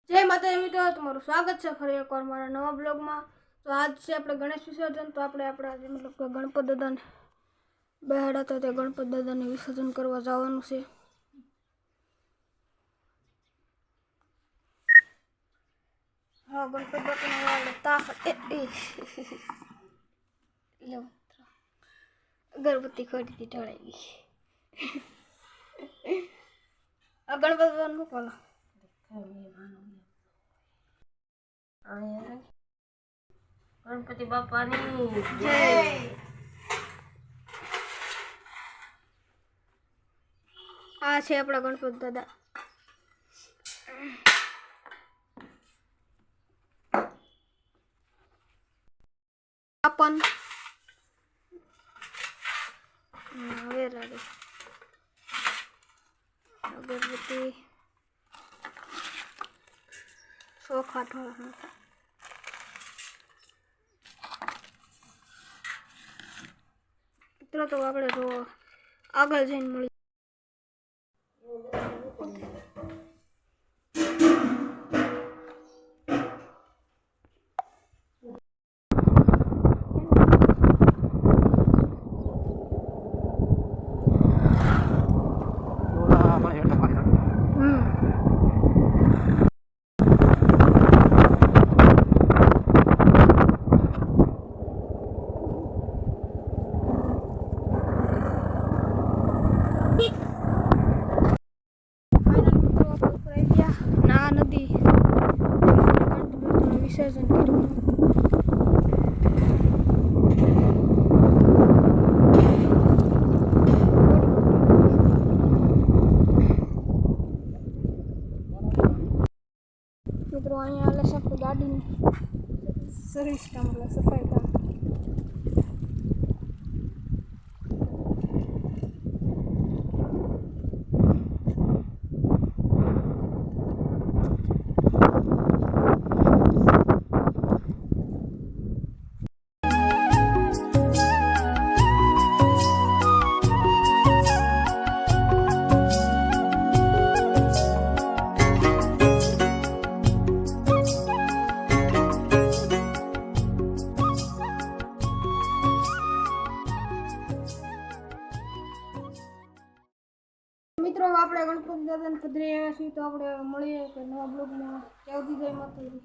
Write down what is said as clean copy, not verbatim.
जय माता મિત્રો તમારું સ્વાગત છે ફરી એકવાર મારા નવા બ્લોગમાં। તો આજ છે આપણે ગણેશ વિસર્જન। તો આપણે આજે મતલબ કે ગણપત દાદાને બેહાડા હતા તે ગણપત દાદાને વિસર્જન કરવા જવાનું છે। હા ગણપત બાપાને વાળે તાક લો અગરબત્તી ખોટી થી ઢળાઈ ગઈ। આ ગણપત દાદાને મૂકવાનો गणपति बापा जय। आ छे अपना गणपत दादा। अपन अगरबत्ती सोखा थोड़ा इतना तो આપણે જો આગળ જઈને મળી। विसर्जन કર્યું। મિત્રો અહીંયા આલે છે આપણી ગાડીની સર્વિસ કામ એટલે સફાઈ કામ। મિત્રો આપણે ગણપત દાદાને પધરાવ્યા છીએ। તો આપણે મળીએ કે નવા બ્લોગમાં। જય માતાજી।